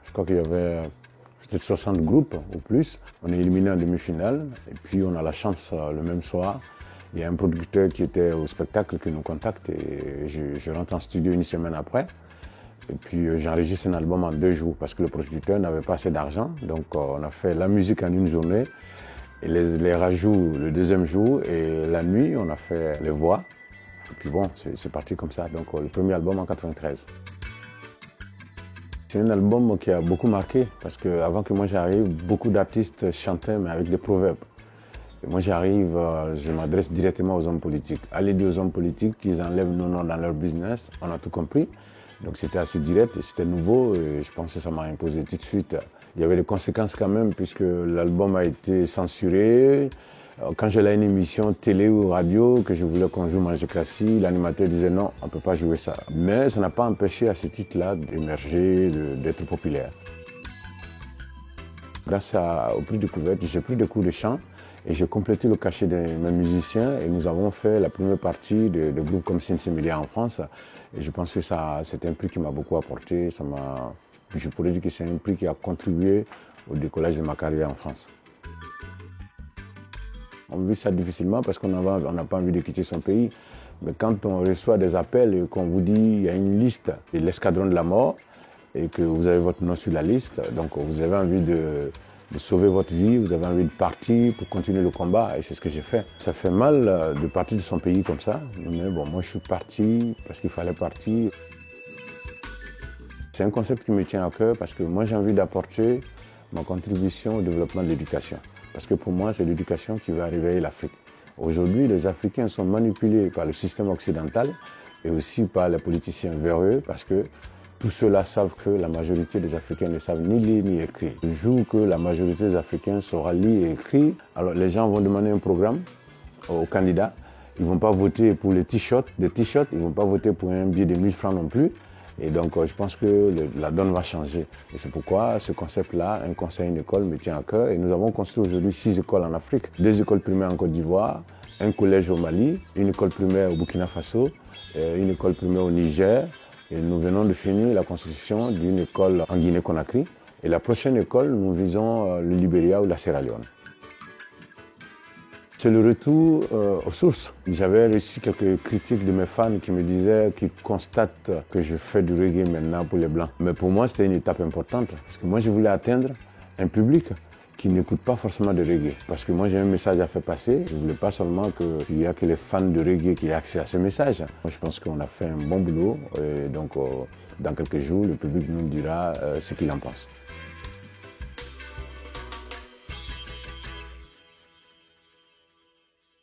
Je crois qu'il y avait peut-être 60 groupes ou plus. On est éliminé en demi-finale et puis on a la chance le même soir. Il y a un producteur qui était au spectacle qui nous contacte et je rentre en studio une semaine après. Et puis j'enregistre un album en 2 jours parce que le producteur n'avait pas assez d'argent. Donc on a fait la musique en une journée et les rajouts le deuxième jour et la nuit on a fait les voix. Et puis bon, c'est parti comme ça. Donc le premier album en 93. C'est un album qui a beaucoup marqué parce qu'avant que moi j'arrive, beaucoup d'artistes chantaient mais avec des proverbes. Et moi j'arrive, je m'adresse directement aux hommes politiques. Allez dire aux hommes politiques qu'ils enlèvent nos noms dans leur business, on a tout compris. Donc c'était assez direct et c'était nouveau et je pense que ça m'a imposé tout de suite. Il y avait des conséquences quand même puisque l'album a été censuré. Quand j'allais à une émission télé ou radio que je voulais qu'on joue Magécratie, l'animateur disait non, on ne peut pas jouer ça. Mais ça n'a pas empêché à ce titre-là d'émerger, d'être populaire. Grâce au prix découverte, j'ai pris des cours de chant et j'ai complété le cachet de mes musiciens et nous avons fait la première partie de groupes comme Sinsimilia en France. Et je pense que c'est un prix qui m'a beaucoup apporté. Je pourrais dire que c'est un prix qui a contribué au décollage de ma carrière en France. On vit ça difficilement parce qu'on n'a pas envie de quitter son pays. Mais quand on reçoit des appels et qu'on vous dit qu'il y a une liste de l'escadron de la mort et que vous avez votre nom sur la liste, donc vous avez envie de sauver votre vie, vous avez envie de partir pour continuer le combat et c'est ce que j'ai fait. Ça fait mal de partir de son pays comme ça, mais bon, moi je suis parti parce qu'il fallait partir. C'est un concept qui me tient à cœur parce que moi j'ai envie d'apporter ma contribution au développement de l'éducation. Parce que pour moi, c'est l'éducation qui va réveiller l'Afrique. Aujourd'hui, les Africains sont manipulés par le système occidental et aussi par les politiciens véreux parce que tous ceux-là savent que la majorité des Africains ne savent ni lire ni écrire. Le jour que la majorité des Africains saura lire et écrire, alors les gens vont demander un programme aux candidats. Ils ne vont pas voter pour les t-shirts, ils ne vont pas voter pour un billet de 1000 francs non plus. Et donc, je pense que la donne va changer. Et c'est pourquoi ce concept-là, un conseil, une école, me tient à cœur. Et nous avons construit aujourd'hui 6 écoles en Afrique. 2 écoles primaires en Côte d'Ivoire, un collège au Mali, une école primaire au Burkina Faso, une école primaire au Niger. Et nous venons de finir la construction d'une école en Guinée-Conakry. Et la prochaine école, nous visons le Libéria ou la Sierra Leone. C'est le retour aux sources. J'avais reçu quelques critiques de mes fans qui me disaient qu'ils constatent que je fais du reggae maintenant pour les Blancs. Mais pour moi, c'était une étape importante parce que moi, je voulais atteindre un public qui n'écoute pas forcément de reggae. Parce que moi, j'ai un message à faire passer. Je ne voulais pas seulement qu'il n'y a que les fans de reggae qui aient accès à ce message. Moi, je pense qu'on a fait un bon boulot. Et donc, dans quelques jours, le public nous dira ce qu'il en pense.